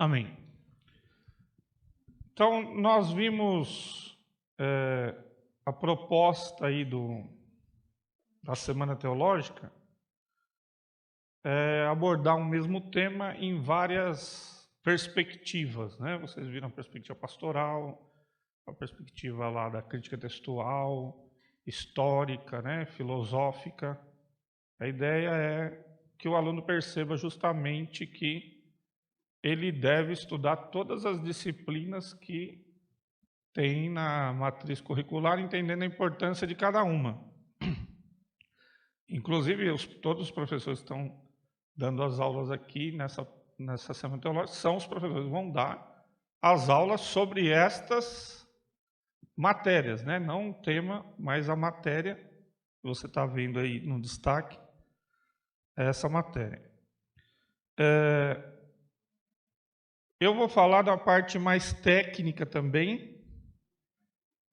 Amém. Então, nós vimos a proposta aí da Semana Teológica, abordar um mesmo tema em várias perspectivas, né? Vocês viram a perspectiva pastoral, a perspectiva lá da crítica textual, histórica, né? Filosófica. A ideia é que o aluno perceba justamente que ele deve estudar todas as disciplinas que tem na matriz curricular, entendendo a importância de cada uma. Inclusive, todos os professores que estão dando as aulas aqui nessa Semana Teológica são os professores que vão dar as aulas sobre estas matérias, né? Não o tema, mas a matéria que você está vendo aí no destaque, é essa matéria. Eu vou falar da parte mais técnica também,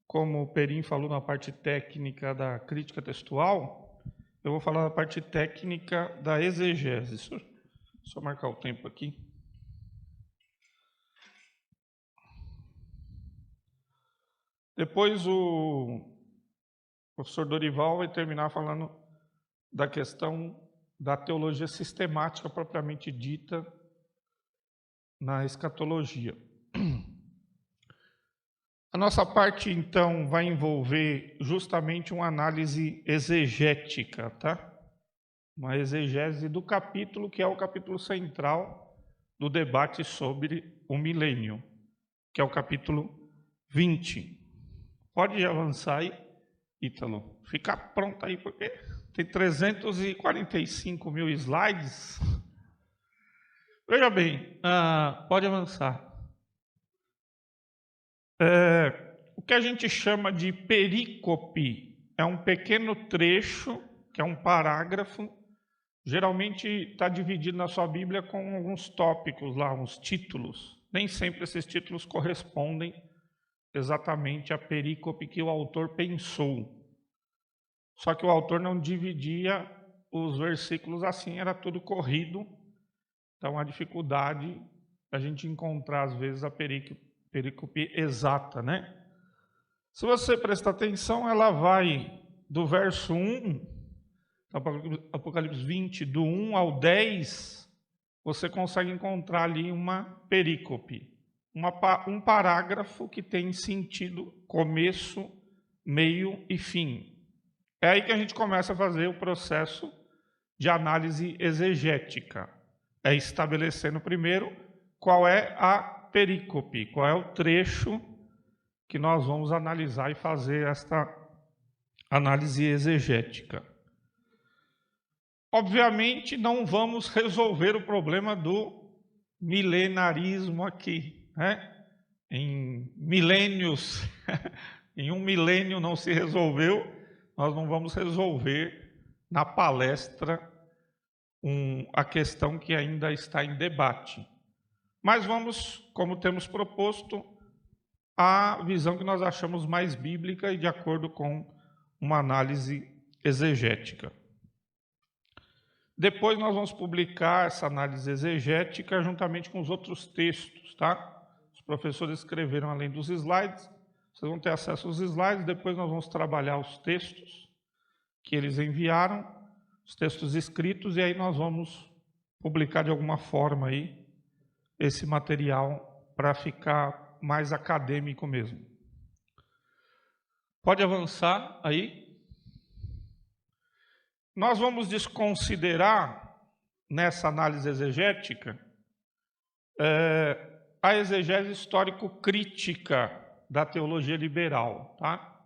como o Perim falou na parte técnica da crítica textual, eu vou falar da parte técnica da exegese. Só marcar o tempo aqui. Depois o professor Dorival vai terminar falando da questão da teologia sistemática propriamente dita na escatologia. A nossa parte, então, vai envolver justamente uma análise exegética, tá? Uma exegese do capítulo, que é o capítulo central do debate sobre o milênio, que é o capítulo 20. Pode avançar aí, Ítalo. Fica pronto aí, porque tem 345 mil slides. Veja bem, pode avançar. O que a gente chama de perícope é um pequeno trecho, que é um parágrafo, geralmente está dividido na sua Bíblia com alguns tópicos lá, uns títulos. Nem sempre esses títulos correspondem exatamente à perícope que o autor pensou. Só que o autor não dividia os versículos assim, era tudo corrido. Então, a dificuldade a gente encontrar, às vezes, a perícope exata, né? Se você prestar atenção, ela vai do verso 1, Apocalipse 20, do 1 ao 10, você consegue encontrar ali uma perícope, um parágrafo que tem sentido começo, meio e fim. É aí que a gente começa a fazer o processo de análise exegética. É estabelecendo primeiro qual é a perícope, qual é o trecho que nós vamos analisar e fazer esta análise exegética. Obviamente, não vamos resolver o problema do milenarismo aqui, né? Em milênios, em um milênio não se resolveu, nós não vamos resolver na palestra a questão que ainda está em debate. Mas vamos, como temos proposto, a visão que nós achamos mais bíblica e de acordo com uma análise exegética. Depois nós vamos publicar essa análise exegética juntamente com os outros textos, tá? Os professores escreveram além dos slides, vocês vão ter acesso aos slides, depois nós vamos trabalhar os textos que eles enviaram, os textos escritos, e aí nós vamos publicar de alguma forma aí esse material para ficar mais acadêmico mesmo. Pode avançar aí. Nós vamos desconsiderar, nessa análise exegética, a exegese histórico-crítica da teologia liberal, tá?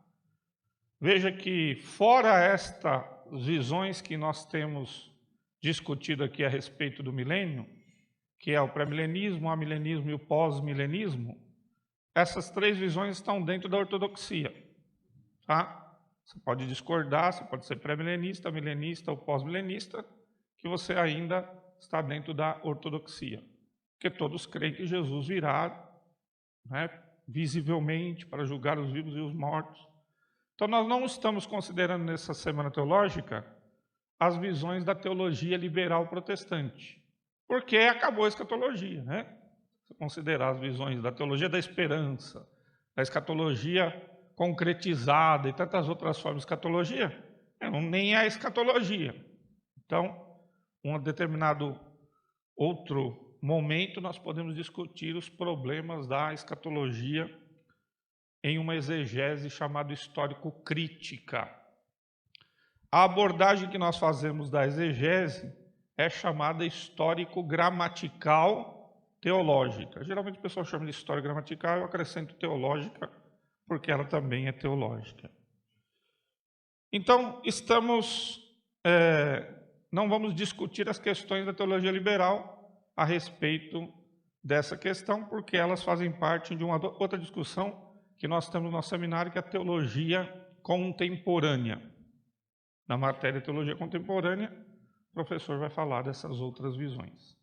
Veja que, fora estas visões que nós temos discutido aqui a respeito do milênio, que é o pré-milenismo, o amilenismo e o pós-milenismo, essas três visões estão dentro da ortodoxia, tá? Você pode discordar, você pode ser pré-milenista, milenista ou pós-milenista, que você ainda está dentro da ortodoxia. Porque todos creem que Jesus virá, né, visivelmente para julgar os vivos e os mortos. Então, nós não estamos considerando nessa Semana Teológica as visões da teologia liberal protestante, porque acabou a escatologia, né? Se considerar as visões da teologia da esperança, da escatologia concretizada e tantas outras formas de escatologia, nem é escatologia. Então, um determinado outro momento, nós podemos discutir os problemas da escatologia em uma exegese chamada histórico-crítica. A abordagem que nós fazemos da exegese é chamada histórico-gramatical teológica. Geralmente o pessoal chama de história gramatical, eu acrescento teológica, porque ela também é teológica. Então, não vamos discutir as questões da teologia liberal a respeito dessa questão, porque elas fazem parte de uma outra discussão que nós temos no nosso seminário, que é a teologia contemporânea. Na matéria teologia contemporânea, o professor vai falar dessas outras visões.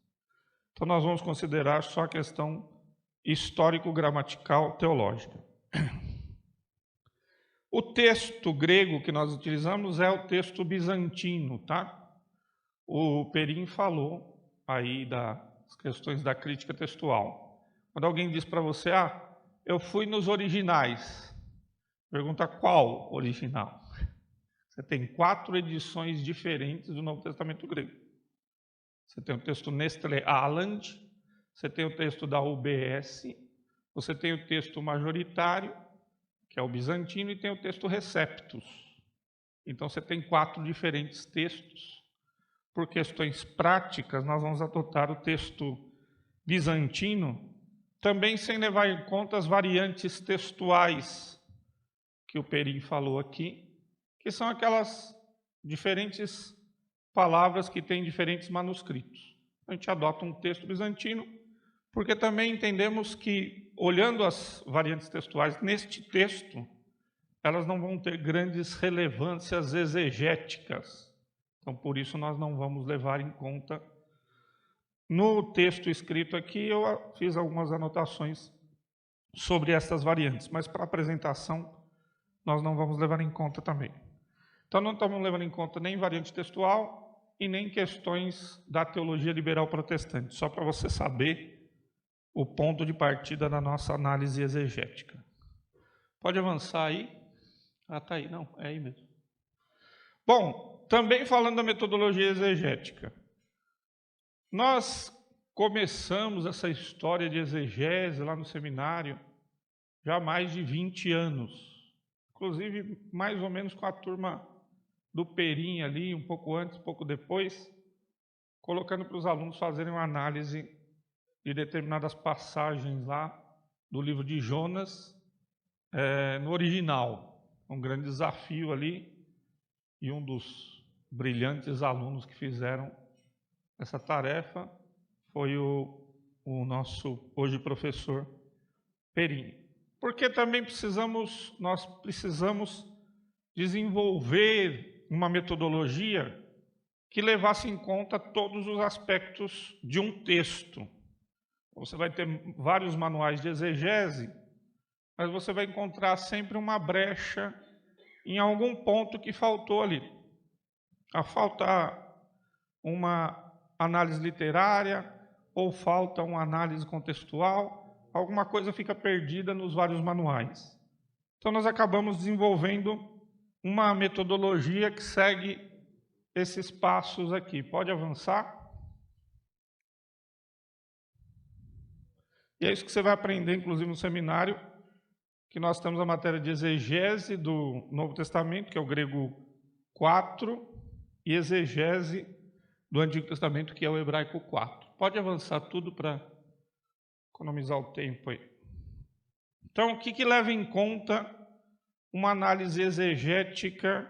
Então, nós vamos considerar só a questão histórico-gramatical teológica. O texto grego que nós utilizamos é o texto bizantino, tá? O Perim falou aí das questões da crítica textual. Quando alguém diz para você, eu fui nos originais, pergunta qual original? Você tem 4 edições diferentes do Novo Testamento grego. Você tem o texto Nestle Aland, você tem o texto da UBS, você tem o texto majoritário, que é o bizantino, e tem o texto Receptus. Então você tem 4 diferentes textos. Por questões práticas, nós vamos adotar o texto bizantino, também sem levar em conta as variantes textuais que o Perim falou aqui, que são aquelas diferentes palavras que têm diferentes manuscritos. A gente adota um texto bizantino, porque também entendemos que, olhando as variantes textuais neste texto, elas não vão ter grandes relevâncias exegéticas. Então, por isso, nós não vamos levar em conta. No texto escrito aqui, eu fiz algumas anotações sobre essas variantes, mas para a apresentação, nós não vamos levar em conta também. Então, não estamos levando em conta nem variante textual e nem questões da teologia liberal protestante, só para você saber o ponto de partida da nossa análise exegética. Pode avançar aí? Está aí, não, é aí mesmo. Bom, também falando da metodologia exegética, nós começamos essa história de exegese lá no seminário já há mais de 20 anos, inclusive mais ou menos com a turma do Perim ali, um pouco antes, um pouco depois, colocando para os alunos fazerem uma análise de determinadas passagens lá do livro de Jonas, no original. Um grande desafio ali, e um dos brilhantes alunos que fizeram essa tarefa foi o nosso, hoje, professor Perim. Porque também nós precisamos desenvolver uma metodologia que levasse em conta todos os aspectos de um texto. Você vai ter vários manuais de exegese, mas você vai encontrar sempre uma brecha em algum ponto que faltou ali. Falta uma análise literária, ou falta uma análise contextual, alguma coisa fica perdida nos vários manuais. Então, nós acabamos desenvolvendo uma metodologia que segue esses passos aqui. Pode avançar? E é isso que você vai aprender, inclusive, no seminário, que nós temos a matéria de exegese do Novo Testamento, que é o grego 4, e exegese do Antigo Testamento, que é o hebraico 4. Pode avançar tudo para economizar o tempo aí. Então, o que leva em conta uma análise exegética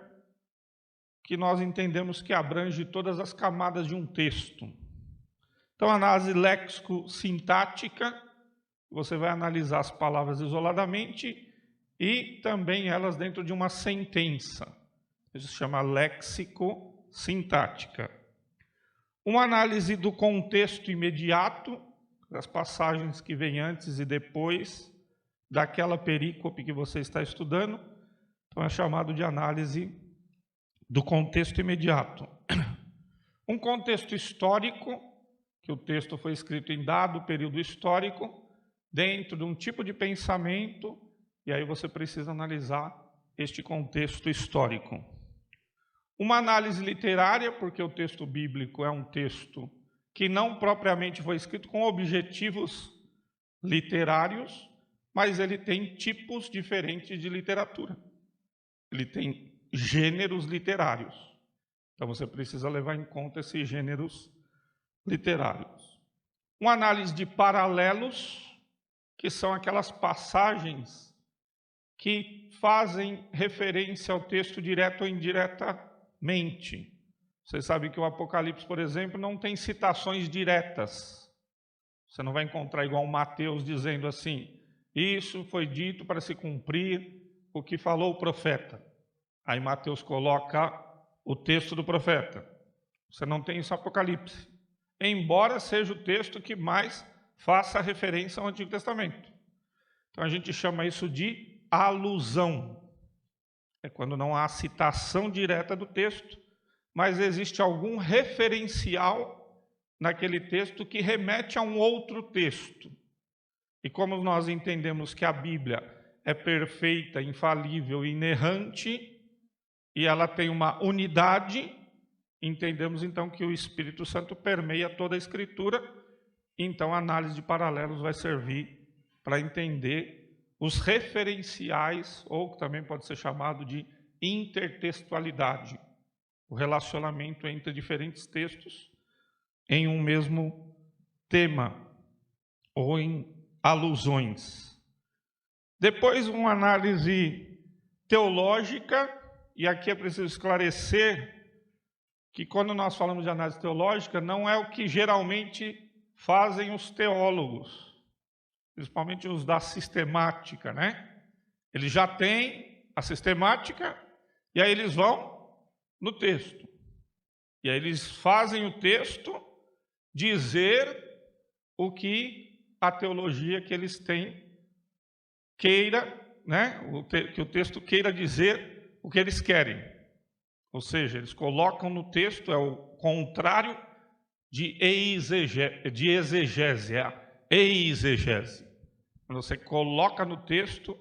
que nós entendemos que abrange todas as camadas de um texto? Então, a análise léxico-sintática, você vai analisar as palavras isoladamente e também elas dentro de uma sentença. Isso se chama léxico-sintática. Uma análise do contexto imediato, das passagens que vêm antes e depois daquela perícope que você está estudando. Então, é chamado de análise do contexto imediato. Um contexto histórico, que o texto foi escrito em dado período histórico, dentro de um tipo de pensamento, e aí você precisa analisar este contexto histórico. Uma análise literária, porque o texto bíblico é um texto que não propriamente foi escrito com objetivos literários, mas ele tem tipos diferentes de literatura. Ele tem gêneros literários. Então você precisa levar em conta esses gêneros literários. Uma análise de paralelos, que são aquelas passagens que fazem referência ao texto direto ou indiretamente. Vocês sabem que o Apocalipse, por exemplo, não tem citações diretas. Você não vai encontrar igual Mateus dizendo assim, isso foi dito para se cumprir o que falou o profeta. Aí Mateus coloca o texto do profeta. Você não tem isso no Apocalipse. Embora seja o texto que mais faça referência ao Antigo Testamento. Então a gente chama isso de alusão. É quando não há citação direta do texto, mas existe algum referencial naquele texto que remete a um outro texto. E como nós entendemos que a Bíblia é perfeita, infalível e inerrante, e ela tem uma unidade, entendemos então que o Espírito Santo permeia toda a Escritura, então a análise de paralelos vai servir para entender os referenciais, ou também pode ser chamado de intertextualidade, o relacionamento entre diferentes textos em um mesmo tema, ou em alusões. Depois, uma análise teológica, e aqui é preciso esclarecer que quando nós falamos de análise teológica, não é o que geralmente fazem os teólogos, principalmente os da sistemática, né? Eles já têm a sistemática, e aí eles vão no texto. E aí eles fazem o texto dizer o que a teologia que eles têm queira, né? Que o texto queira dizer o que eles querem. Ou seja, eles colocam no texto, é o contrário de exegese, é a exegese. Quando você coloca no texto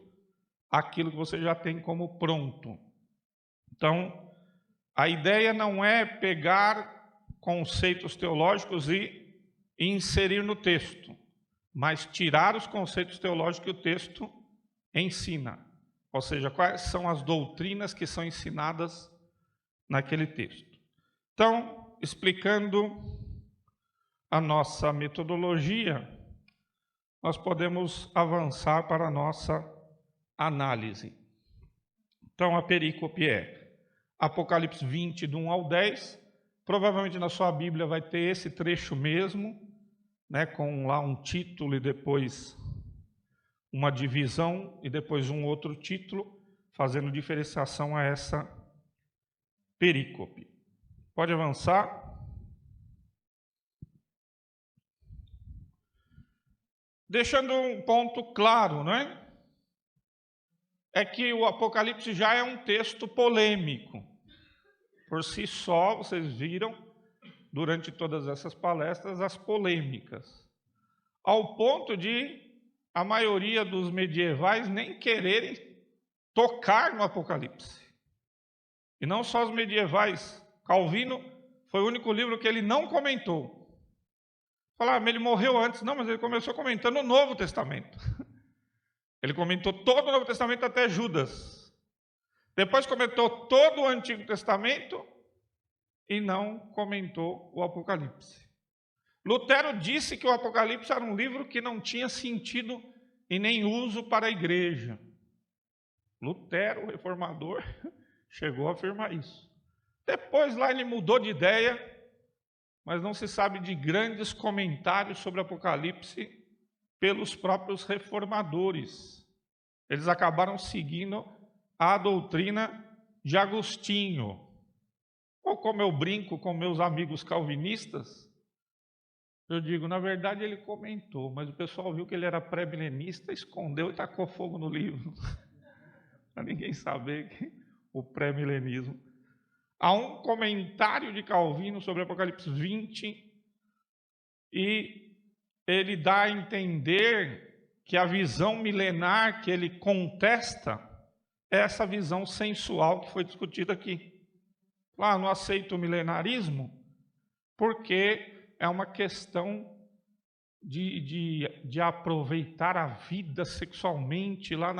aquilo que você já tem como pronto. Então, a ideia não é pegar conceitos teológicos e inserir no texto, mas tirar os conceitos teológicos que o texto ensina. Ou seja, quais são as doutrinas que são ensinadas naquele texto. Então, explicando a nossa metodologia, nós podemos avançar para a nossa análise. Então, a perícope é Apocalipse 20, do 1 ao 10. Provavelmente na sua Bíblia vai ter esse trecho mesmo, né, com lá um título e depois uma divisão e depois um outro título, fazendo diferenciação a essa perícope. Pode avançar. Deixando um ponto claro, não é? É que o Apocalipse já é um texto polêmico. Por si só, vocês viram, durante todas essas palestras, as polêmicas. Ao ponto de a maioria dos medievais nem quererem tocar no Apocalipse. E não só os medievais. Calvino foi o único livro que ele não comentou. Falaram, ele morreu antes. Não, mas ele começou comentando o Novo Testamento. Ele comentou todo o Novo Testamento até Judas. Depois comentou todo o Antigo Testamento e não comentou o Apocalipse. Lutero disse que o Apocalipse era um livro que não tinha sentido e nem uso para a igreja. Lutero, o reformador, chegou a afirmar isso. Depois lá ele mudou de ideia, mas não se sabe de grandes comentários sobre o Apocalipse pelos próprios reformadores. Eles acabaram seguindo a doutrina de Agostinho. Ou como eu brinco com meus amigos calvinistas, eu digo, na verdade ele comentou, mas o pessoal viu que ele era pré-milenista, escondeu e tacou fogo no livro. Para ninguém saber que o pré-milenismo. Há um comentário de Calvino sobre Apocalipse 20, e ele dá a entender que a visão milenar que ele contesta é essa visão sensual que foi discutida aqui. Não aceito o milenarismo porque é uma questão de aproveitar a vida sexualmente lá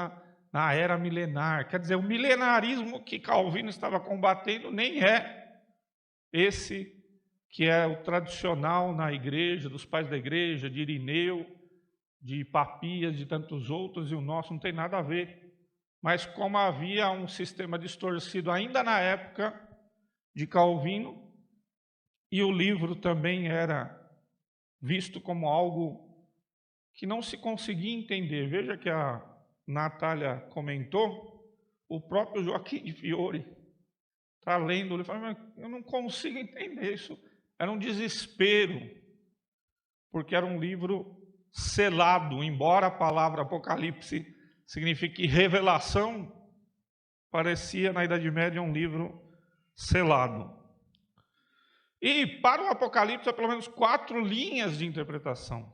na era milenar. Quer dizer, o milenarismo que Calvino estava combatendo nem é esse que é o tradicional na igreja, dos pais da igreja, de Irineu, de Papias, de tantos outros, e o nosso não tem nada a ver. Mas como havia um sistema distorcido ainda na época de Calvino, e o livro também era visto como algo que não se conseguia entender. Veja que a Natália comentou, o próprio Joaquim de Fiore está lendo, ele fala, mas eu não consigo entender isso. Era um desespero, porque era um livro selado, embora a palavra Apocalipse signifique revelação, parecia na Idade Média um livro selado. E para o Apocalipse há pelo menos 4 linhas de interpretação,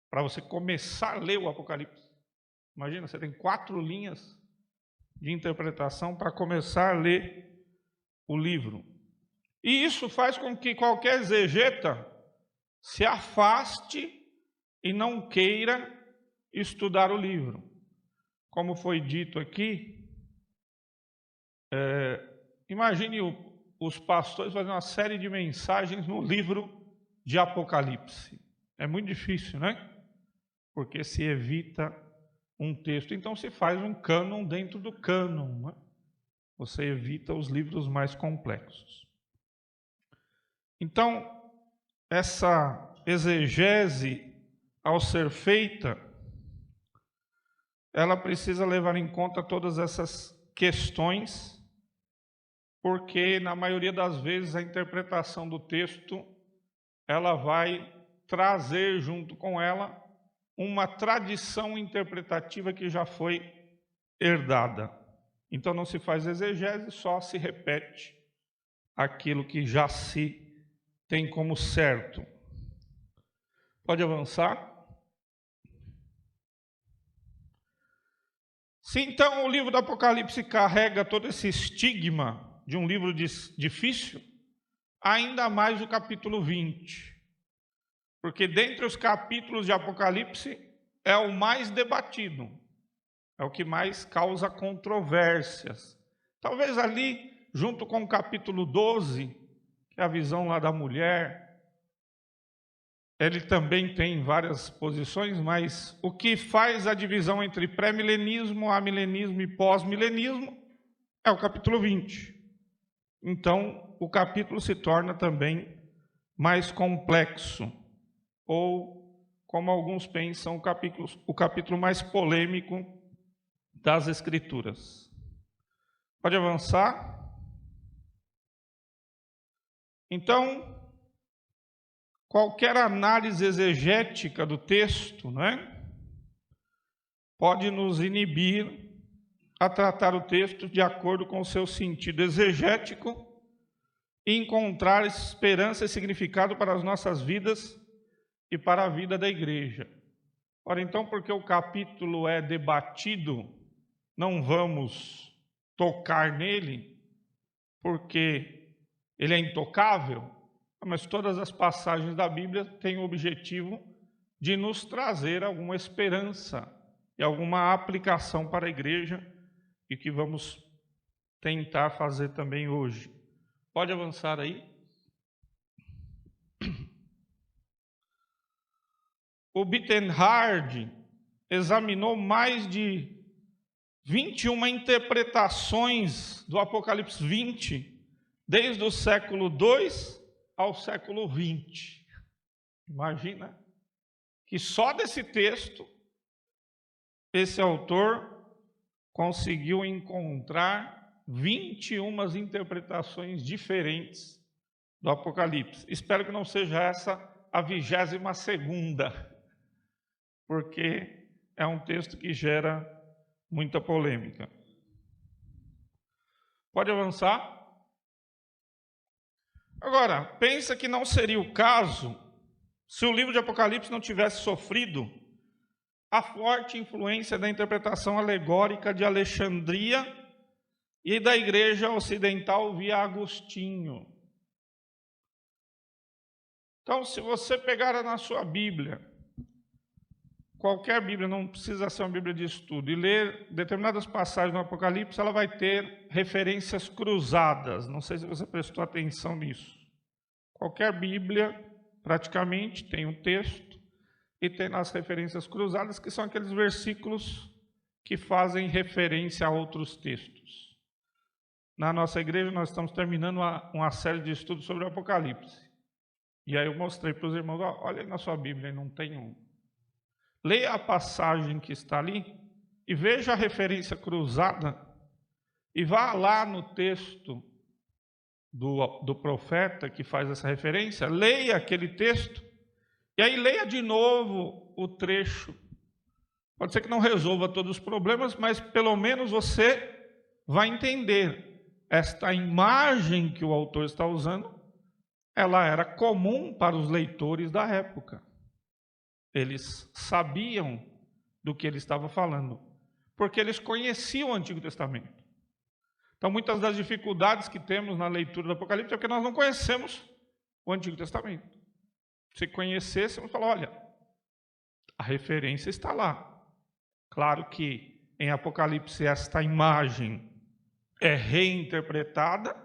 para você começar a ler o Apocalipse. Imagina, você tem 4 linhas de interpretação para começar a ler o livro. E isso faz com que qualquer exegeta se afaste e não queira estudar o livro. Como foi dito aqui, imagine os pastores fazendo uma série de mensagens no livro de Apocalipse. É muito difícil, né? Porque se evita um texto. Então se faz um cânon dentro do cânon, né? Você evita os livros mais complexos. Então, essa exegese, ao ser feita, ela precisa levar em conta todas essas questões, porque na maioria das vezes a interpretação do texto, ela vai trazer junto com ela uma tradição interpretativa que já foi herdada. Então não se faz exegese, só se repete aquilo que já se tem como certo. Pode avançar. Se então o livro do Apocalipse carrega todo esse estigma de um livro difícil, ainda mais o capítulo 20. Porque dentre os capítulos de Apocalipse é o mais debatido, é o que mais causa controvérsias. Talvez ali, junto com o capítulo 12, que é a visão lá da mulher, ele também tem várias posições, mas o que faz a divisão entre pré-milenismo, amilenismo e pós-milenismo é o capítulo 20. Então, o capítulo se torna também mais complexo, ou, como alguns pensam, o capítulo mais polêmico das Escrituras. Pode avançar? Então, qualquer análise exegética do texto, pode nos inibir a tratar o texto de acordo com o seu sentido exegético e encontrar esperança e significado para as nossas vidas e para a vida da igreja. Ora, então, porque o capítulo é debatido, não vamos tocar nele, porque ele é intocável? Mas todas as passagens da Bíblia têm o objetivo de nos trazer alguma esperança e alguma aplicação para a igreja, e que vamos tentar fazer também hoje. Pode avançar aí. O Bittenhard examinou mais de 21 interpretações do Apocalipse 20, desde o século II ao século XX. Imagina que só desse texto, esse autor conseguiu encontrar 21 interpretações diferentes do Apocalipse. Espero que não seja essa a 22ª, porque é um texto que gera muita polêmica. Pode avançar? Agora, pensa que não seria o caso se o livro de Apocalipse não tivesse sofrido a forte influência da interpretação alegórica de Alexandria e da igreja ocidental via Agostinho. Então, se você pegar na sua Bíblia, qualquer Bíblia, não precisa ser uma Bíblia de estudo, e ler determinadas passagens no Apocalipse, ela vai ter referências cruzadas. Não sei se você prestou atenção nisso. Qualquer Bíblia, praticamente, tem um texto e tem as referências cruzadas, que são aqueles versículos que fazem referência a outros textos. Na nossa igreja, nós estamos terminando uma série de estudos sobre o Apocalipse. E aí eu mostrei para os irmãos, olha aí na sua Bíblia, não tem um. Leia a passagem que está ali e veja a referência cruzada e vá lá no texto do profeta que faz essa referência, leia aquele texto e aí leia de novo o trecho. Pode ser que não resolva todos os problemas, mas pelo menos você vai entender esta imagem que o autor está usando. Ela era comum para os leitores da época. Eles sabiam do que ele estava falando, porque eles conheciam o Antigo Testamento. Então, muitas das dificuldades que temos na leitura do Apocalipse é porque nós não conhecemos o Antigo Testamento. Se conhecêssemos, falar, olha, a referência está lá. Claro que em Apocalipse esta imagem é reinterpretada,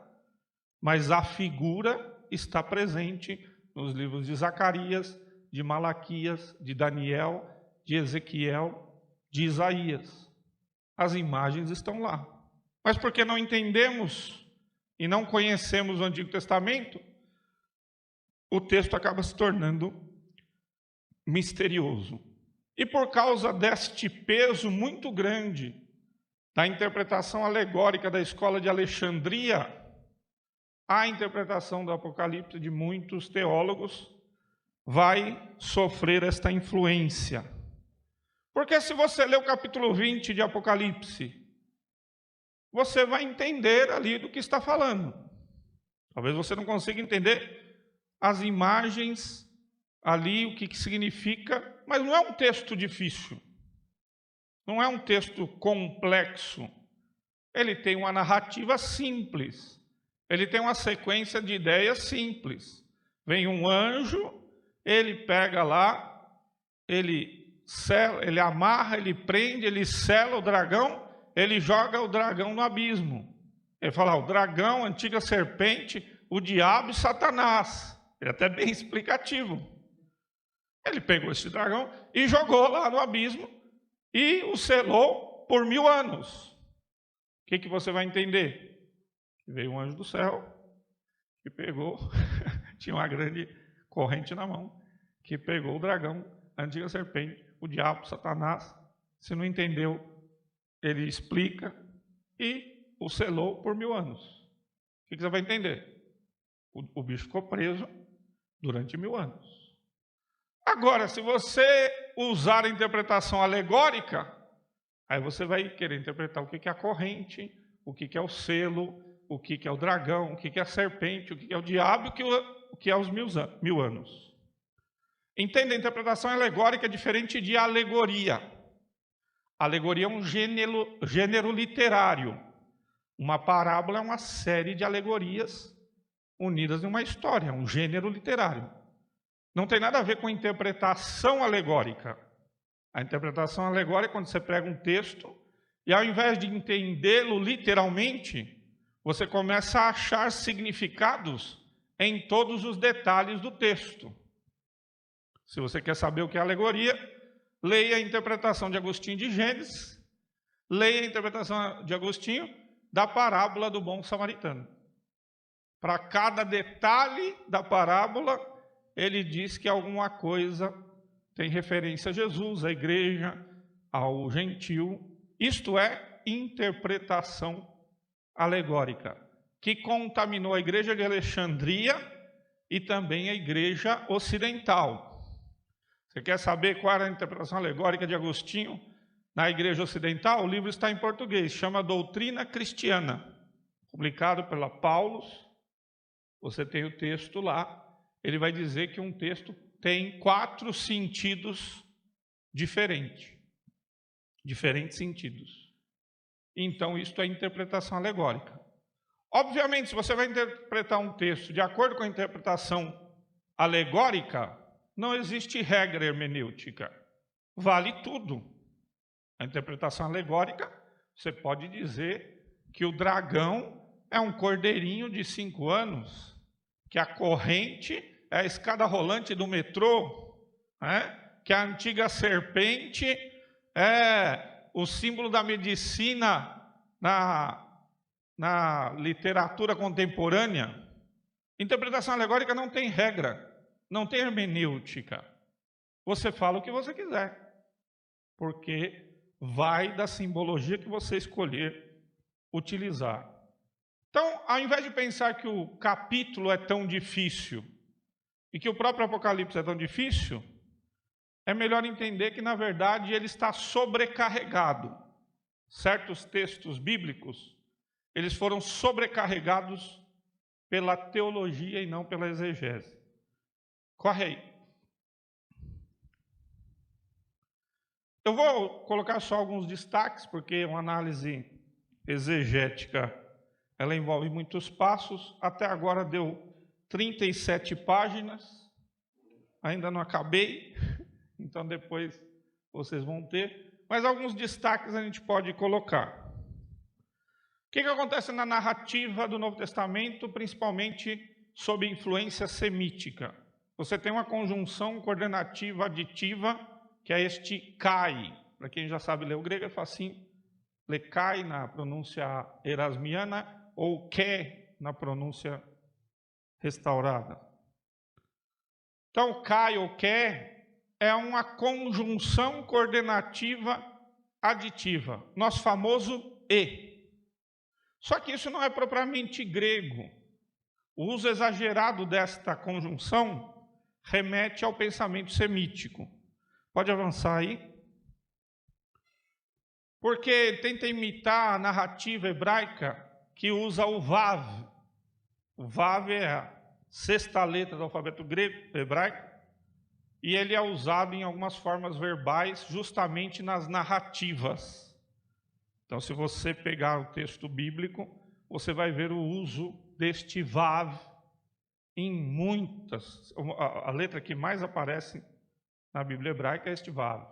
mas a figura está presente nos livros de Zacarias, de Malaquias, de Daniel, de Ezequiel, de Isaías. As imagens estão lá. Mas porque não entendemos e não conhecemos o Antigo Testamento, o texto acaba se tornando misterioso. E por causa deste peso muito grande da interpretação alegórica da escola de Alexandria, a interpretação do Apocalipse de muitos teólogos vai sofrer esta influência. Porque se você ler o capítulo 20 de Apocalipse, você vai entender ali do que está falando. Talvez você não consiga entender as imagens ali, o que significa, mas não é um texto difícil. Não é um texto complexo. Ele tem uma narrativa simples. Ele tem uma sequência de ideias simples. Vem um anjo, ele pega lá, ele amarra, ele prende, ele sela o dragão, ele joga o dragão no abismo. Ele fala, o dragão, a antiga serpente, o diabo e Satanás. Ele é até bem explicativo. Ele pegou esse dragão e jogou lá no abismo e o selou por 1000 anos. O que você vai entender? Veio um anjo do céu que pegou, tinha uma grande corrente na mão, que pegou o dragão, a antiga serpente, o diabo, Satanás. Se não entendeu, ele explica e o selou por 1000 anos. O que você vai entender? O bicho ficou preso durante 1000 anos. Agora, se você usar a interpretação alegórica, aí você vai querer interpretar o que é a corrente, o que é o selo, o que é o dragão, o que é a serpente, o que é o diabo, o que é os 1000 anos. Entenda, a interpretação alegórica é diferente de alegoria. Alegoria é um gênero literário. Uma parábola é uma série de alegorias unidas em uma história, um gênero literário. Não tem nada a ver com interpretação alegórica. A interpretação alegórica é quando você pega um texto e, ao invés de entendê-lo literalmente, você começa a achar significados em todos os detalhes do texto. Se você quer saber o que é alegoria, leia a interpretação de Agostinho de Gênesis, leia a interpretação de Agostinho da parábola do bom samaritano. Para cada detalhe da parábola, ele diz que alguma coisa tem referência a Jesus, à igreja, ao gentil. Isto é interpretação alegórica, que contaminou a igreja de Alexandria e também a igreja ocidental. Você quer saber qual era a interpretação alegórica de Agostinho na igreja ocidental? O livro está em português, chama Doutrina Cristiana, publicado pela Paulus. Você tem o texto lá, ele vai dizer que um texto tem 4 sentidos diferentes sentidos. Então, isto é interpretação alegórica. Obviamente, se você vai interpretar um texto de acordo com a interpretação alegórica, não existe regra hermenêutica. Vale tudo. A interpretação alegórica, você pode dizer que o dragão é um cordeirinho de 5 anos, que a corrente é a escada rolante do metrô, né? Que a antiga serpente é o símbolo da medicina na literatura contemporânea. Interpretação alegórica não tem regra, não tem hermenêutica. Você fala o que você quiser, porque vai da simbologia que você escolher utilizar. Então, ao invés de pensar que o capítulo é tão difícil e que o próprio Apocalipse é tão difícil, é melhor entender que, na verdade, ele está sobrecarregado. Certos textos bíblicos, eles foram sobrecarregados pela teologia e não pela exegese. Corre aí. Eu vou colocar só alguns destaques, porque uma análise exegética, ela envolve muitos passos. Até agora deu 37 páginas, ainda não acabei, então depois vocês vão ter. Mas alguns destaques a gente pode colocar. O que acontece na narrativa do Novo Testamento, principalmente sob influência semítica? Você tem uma conjunção coordenativa aditiva, que é este kai. Para quem já sabe ler o grego, é facinho. Ler kai na pronúncia erasmiana ou ke na pronúncia restaurada. Então, kai ou ke é uma conjunção coordenativa aditiva, nosso famoso e. Só que isso não é propriamente grego. O uso exagerado desta conjunção remete ao pensamento semítico. Pode avançar aí. Porque tenta imitar a narrativa hebraica que usa o vav. O vav é a 6ª letra do alfabeto grego, hebraico, e ele é usado em algumas formas verbais, justamente nas narrativas. Então, se você pegar o texto bíblico, você vai ver o uso deste vav em muitas. A letra que mais aparece na Bíblia hebraica é este vav.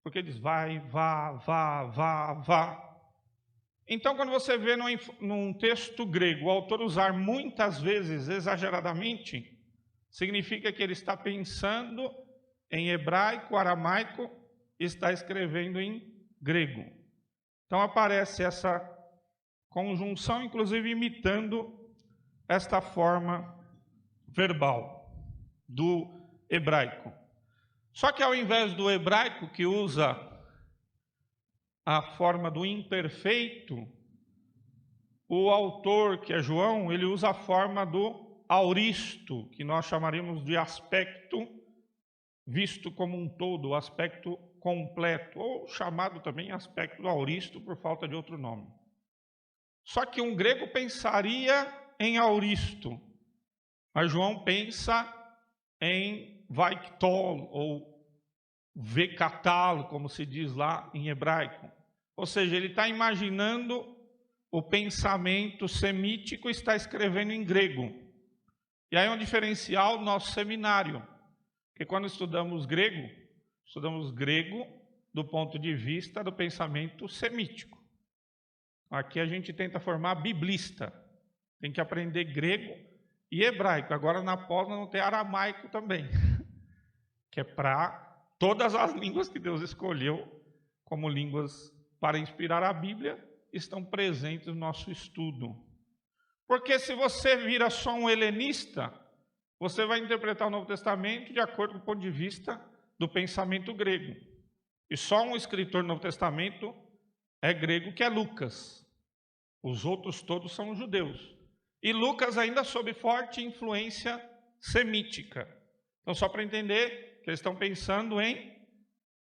Porque diz vai, vá, vá, vá, vá. Então, quando você vê num texto grego o autor usar muitas vezes exageradamente, significa que ele está pensando em hebraico, aramaico, e está escrevendo em grego. Então aparece essa conjunção, inclusive imitando esta forma verbal do hebraico. Só que ao invés do hebraico, que usa a forma do imperfeito, o autor, que é João, ele usa a forma do auristo, que nós chamaríamos de aspecto visto como um todo, o aspecto completo, ou chamado também aspecto auristo por falta de outro nome. Só que um grego pensaria em auristo, mas João pensa em vaiktol, ou vekatal, como se diz lá em hebraico. Ou seja, ele está imaginando o pensamento semítico e está escrevendo em grego. E aí é um diferencial do nosso seminário, porque quando estudamos grego do ponto de vista do pensamento semítico. Aqui a gente tenta formar biblista, tem que aprender grego e hebraico. Agora na pós não tem aramaico também, que é para todas as línguas que Deus escolheu como línguas para inspirar a Bíblia, estão presentes no nosso estudo. Porque se você vira só um helenista, você vai interpretar o Novo Testamento de acordo com o ponto de vista do pensamento grego. E só um escritor do Novo Testamento é grego, que é Lucas. Os outros todos são judeus. E Lucas ainda sob forte influência semítica. Então, só para entender que eles estão pensando em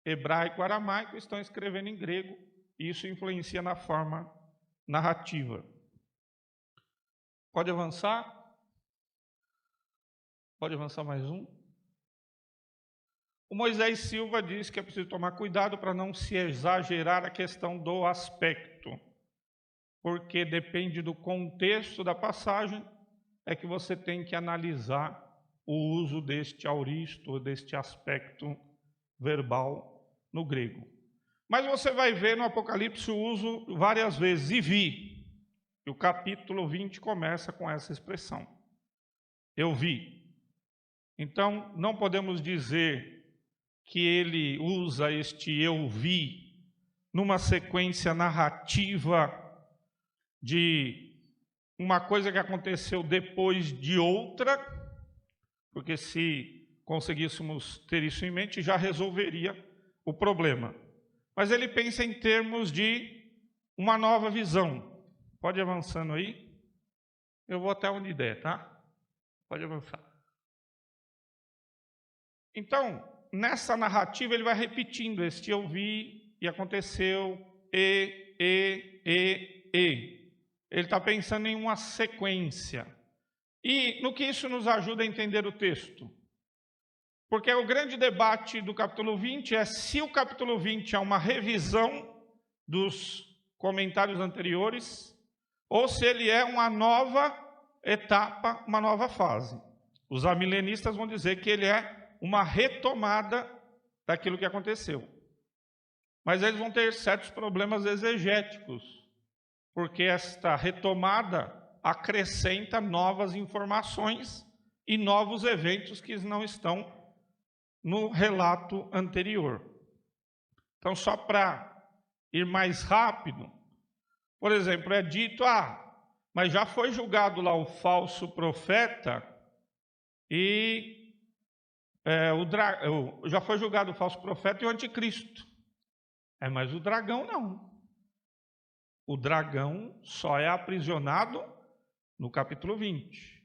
hebraico, aramaico, estão escrevendo em grego, e isso influencia na forma narrativa. Pode avançar? Pode avançar mais um. O Moisés Silva diz que é preciso tomar cuidado para não se exagerar a questão do aspecto, porque depende do contexto da passagem, é que você tem que analisar o uso deste auristo, deste aspecto verbal no grego. Mas você vai ver no Apocalipse o uso várias vezes, e vi. E o capítulo 20 começa com essa expressão. Eu vi. Então, não podemos dizer que ele usa este eu vi numa sequência narrativa de uma coisa que aconteceu depois de outra, porque se conseguíssemos ter isso em mente, já resolveria o problema. Mas ele pensa em termos de uma nova visão. Pode ir avançando aí. Eu vou até onde der, tá? Pode avançar. Então, nessa narrativa, ele vai repetindo este eu vi, e aconteceu, e. Ele está pensando em uma sequência. E no que isso nos ajuda a entender o texto? Porque o grande debate do capítulo 20 é se o capítulo 20 é uma revisão dos comentários anteriores, ou se ele é uma nova etapa, uma nova fase. Os amilenistas vão dizer que ele é uma retomada daquilo que aconteceu. Mas eles vão ter certos problemas exegéticos, porque esta retomada acrescenta novas informações e novos eventos que não estão no relato anterior. Então, só para ir mais rápido, por exemplo, é dito, mas já foi julgado lá o falso profeta e já foi julgado o falso profeta e o anticristo. Mas o dragão não. O dragão só é aprisionado no capítulo 20.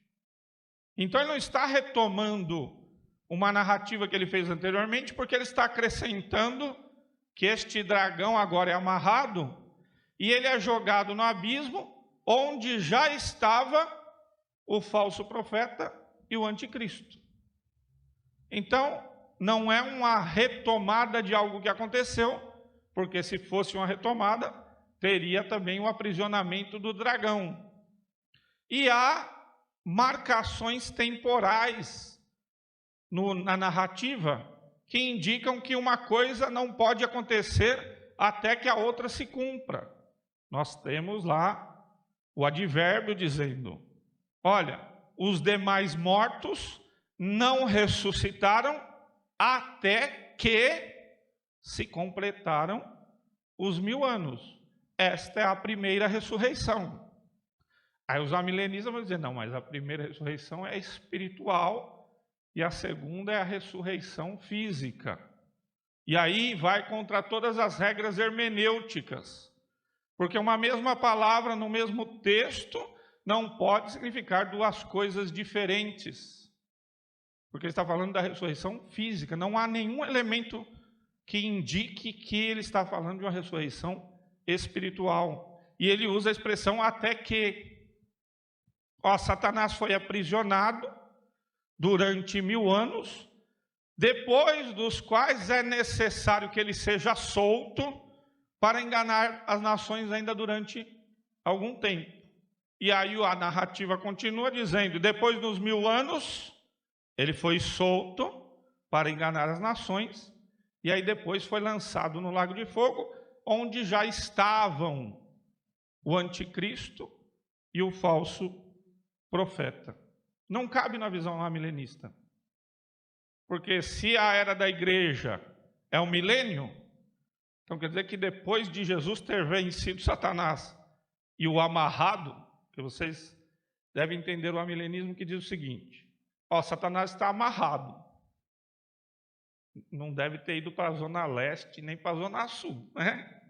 Então ele não está retomando uma narrativa que ele fez anteriormente, porque ele está acrescentando que este dragão agora é amarrado e ele é jogado no abismo, onde já estava o falso profeta e o anticristo. Então, não é uma retomada de algo que aconteceu, porque se fosse uma retomada, teria também o aprisionamento do dragão. E há marcações temporais na narrativa que indicam que uma coisa não pode acontecer até que a outra se cumpra. Nós temos lá o advérbio dizendo, olha, os demais mortos não ressuscitaram até que se completaram os 1000 anos. Esta é a primeira ressurreição. Aí os amilenistas vão dizer, não, mas a primeira ressurreição é espiritual e a segunda é a ressurreição física. E aí vai contra todas as regras hermenêuticas, porque uma mesma palavra no mesmo texto não pode significar duas coisas diferentes, porque ele está falando da ressurreição física. Não há nenhum elemento que indique que ele está falando de uma ressurreição espiritual. E ele usa a expressão até que. Satanás foi aprisionado durante 1000 anos, depois dos quais é necessário que ele seja solto para enganar as nações ainda durante algum tempo. E aí a narrativa continua dizendo, depois dos 1000 anos, ele foi solto para enganar as nações, e aí depois foi lançado no lago de fogo, onde já estavam o anticristo e o falso profeta. Não cabe na visão amilenista. Porque se a era da igreja é um milênio, então quer dizer que depois de Jesus ter vencido Satanás e o amarrado, que vocês devem entender o amilenismo que diz o seguinte, Satanás está amarrado. Não deve ter ido para a zona leste nem para a zona sul, né?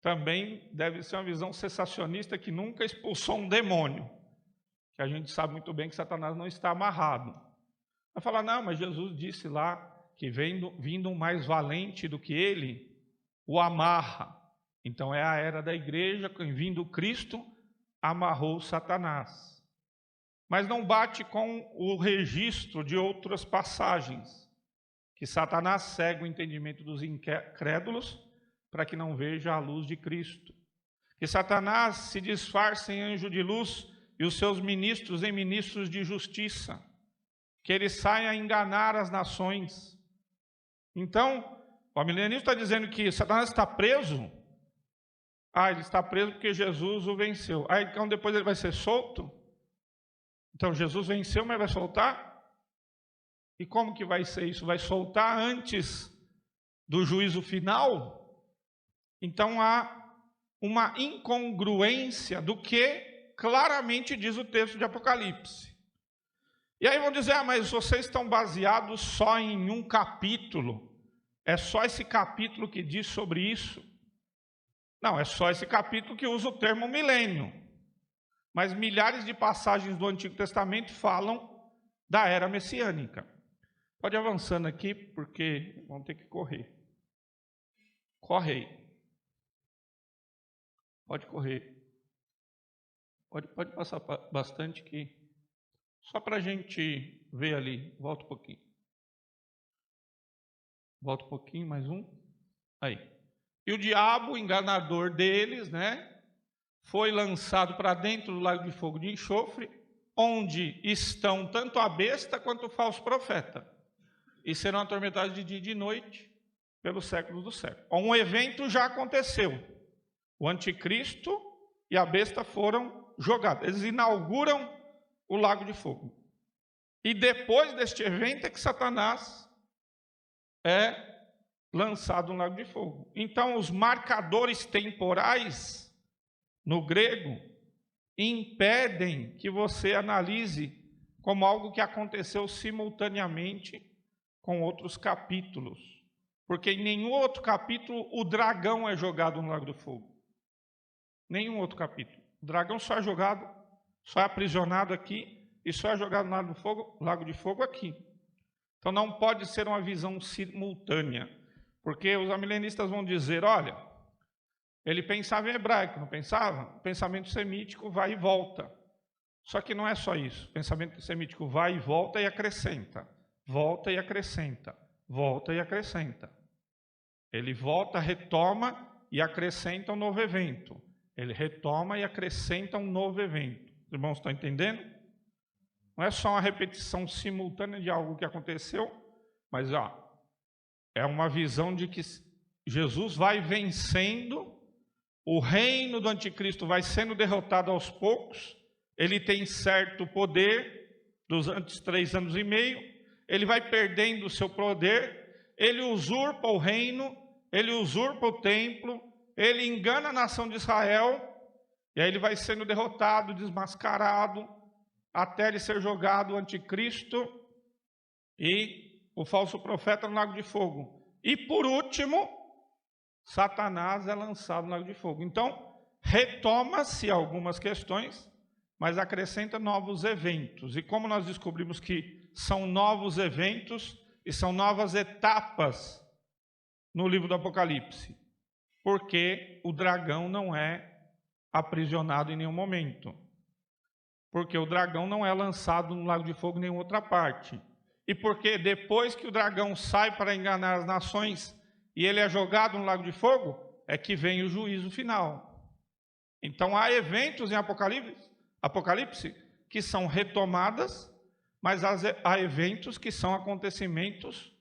Também deve ser uma visão cessacionista que nunca expulsou um demônio, que a gente sabe muito bem que Satanás não está amarrado. Vai falar, não, mas Jesus disse lá que vindo um mais valente do que ele, o amarra. Então é a era da igreja, que vindo Cristo, amarrou Satanás. mas não bate com o registro de outras passagens, que Satanás cega o entendimento dos incrédulos para que não veja a luz de Cristo. Que Satanás se disfarça em anjo de luz e os seus ministros em ministros de justiça. Que ele saia a enganar as nações. Então, o amilenismo está dizendo que Satanás está preso. Ele está preso porque Jesus o venceu. Então depois ele vai ser solto? Então Jesus venceu, mas vai soltar? E como que vai ser isso? Vai soltar antes do juízo final? Então há uma incongruência do que claramente diz o texto de Apocalipse. E aí vão dizer, mas vocês estão baseados só em um capítulo. É só esse capítulo que diz sobre isso? Não, é só esse capítulo que usa o termo milênio. Mas milhares de passagens do Antigo Testamento falam da era messiânica. Pode ir avançando aqui, porque vão ter que correr. Corre aí. Pode correr. Pode passar bastante aqui. Só para a gente ver ali. Volta um pouquinho. Volta um pouquinho, mais um. Aí. E o diabo, o enganador deles, foi lançado para dentro do lago de fogo de enxofre, onde estão tanto a besta quanto o falso profeta. E serão atormentados de dia e de noite pelos séculos dos séculos. Um evento já aconteceu. O anticristo e a besta foram jogados. Eles inauguram o lago de fogo. E depois deste evento é que Satanás é lançado no lago de fogo. Então, os marcadores temporais, no grego, impedem que você analise como algo que aconteceu simultaneamente com outros capítulos. Porque em nenhum outro capítulo o dragão é jogado no lago do fogo. Nenhum outro capítulo. O dragão só é jogado, só é aprisionado aqui e só é jogado no lago de fogo aqui. Então não pode ser uma visão simultânea. Porque os amilenistas vão dizer, olha, ele pensava em hebraico, não pensava? O pensamento semítico vai e volta. Só que não é só isso. O pensamento semítico vai e volta e acrescenta. Volta e acrescenta. Volta e acrescenta. Ele volta, retoma e acrescenta um novo evento. Ele retoma e acrescenta um novo evento. Os irmãos estão entendendo? Não é só uma repetição simultânea de algo que aconteceu, mas é uma visão de que Jesus vai vencendo, o reino do anticristo vai sendo derrotado aos poucos, ele tem certo poder, durante 3 anos e meio, ele vai perdendo o seu poder, ele usurpa o reino, ele usurpa o templo, ele engana a nação de Israel, e aí ele vai sendo derrotado, desmascarado, até ele ser jogado o anticristo e o falso profeta no lago de fogo. E por último, Satanás é lançado no lago de fogo. Então, retoma-se algumas questões, mas acrescenta novos eventos. E como nós descobrimos que são novos eventos e são novas etapas no livro do Apocalipse? Porque o dragão não é aprisionado em nenhum momento. Porque o dragão não é lançado no lago de fogo em nenhuma outra parte. E porque depois que o dragão sai para enganar as nações e ele é jogado no lago de fogo, é que vem o juízo final. Então há eventos em Apocalipse que são retomadas, mas há eventos que são acontecimentos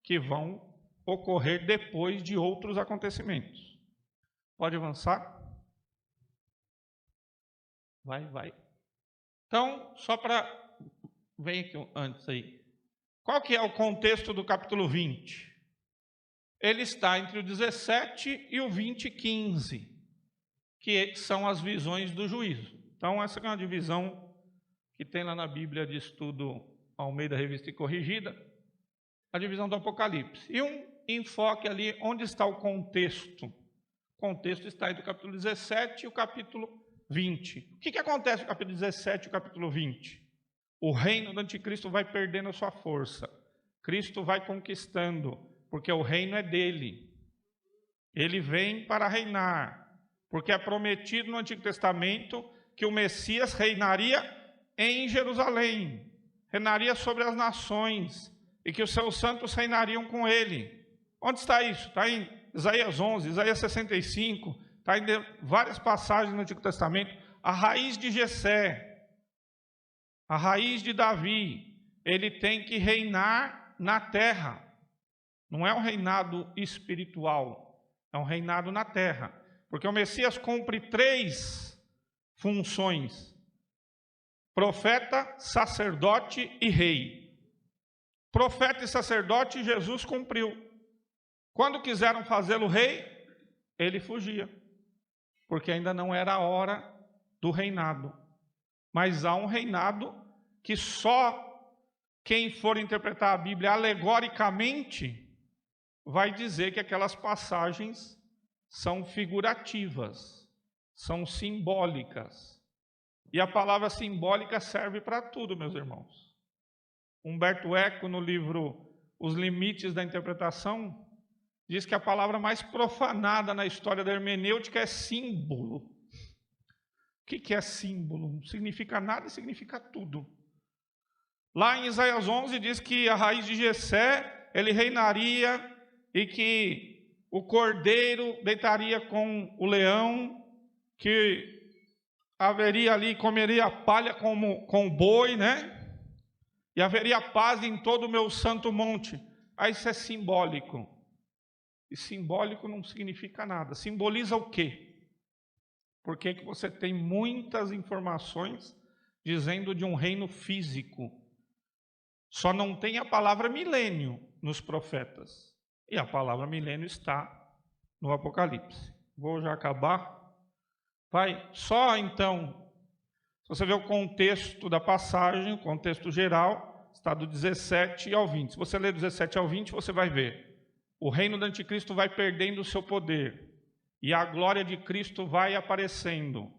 que vão ocorrer depois de outros acontecimentos. Pode avançar? Vai. Então, só para... Vem aqui antes aí. Qual que é o contexto do capítulo 20? Ele está entre o 17 e o 20:15, que são as visões do juízo. Então, essa é uma divisão que tem lá na Bíblia de Estudo Almeida Revista e Corrigida, a divisão do Apocalipse. E um enfoque ali, onde está o contexto? O contexto está entre o capítulo 17 e o capítulo 20. O que acontece no capítulo 17 e o capítulo 20? O reino do anticristo vai perdendo a sua força. Cristo vai conquistando, porque o reino é dele. Ele vem para reinar, porque é prometido no Antigo Testamento que o Messias reinaria em Jerusalém, reinaria sobre as nações, e que os seus santos reinariam com ele. Onde está isso? Está em Isaías 11, Isaías 65, está em várias passagens no Antigo Testamento. A raiz de Jessé, a raiz de Davi, ele tem que reinar na terra. Não é um reinado espiritual, é um reinado na terra. Porque o Messias cumpre 3 funções: profeta, sacerdote e rei. Profeta e sacerdote, Jesus cumpriu. Quando quiseram fazê-lo rei, ele fugia, porque ainda não era a hora do reinado. Mas há um reinado que só quem for interpretar a Bíblia alegoricamente vai dizer que aquelas passagens são figurativas, são simbólicas. E a palavra simbólica serve para tudo, meus irmãos. Humberto Eco, no livro Os Limites da Interpretação, diz que a palavra mais profanada na história da hermenêutica é símbolo. O que é símbolo? Não significa nada e significa tudo. Lá em Isaías 11 diz que a raiz de Jessé, ele reinaria e que o cordeiro deitaria com o leão, que haveria ali, comeria a palha com o boi, né? E haveria paz em todo o meu santo monte. Aí isso é simbólico. E simbólico não significa nada. Simboliza o quê? Porque que você tem muitas informações dizendo de um reino físico. Só não tem a palavra milênio nos profetas. E a palavra milênio está no Apocalipse. Vou já acabar. Vai, só então, se você vê o contexto da passagem, o contexto geral, está do 17 ao 20. Se você ler do 17 ao 20, você vai ver. O reino do anticristo vai perdendo o seu poder. E a glória de Cristo vai aparecendo.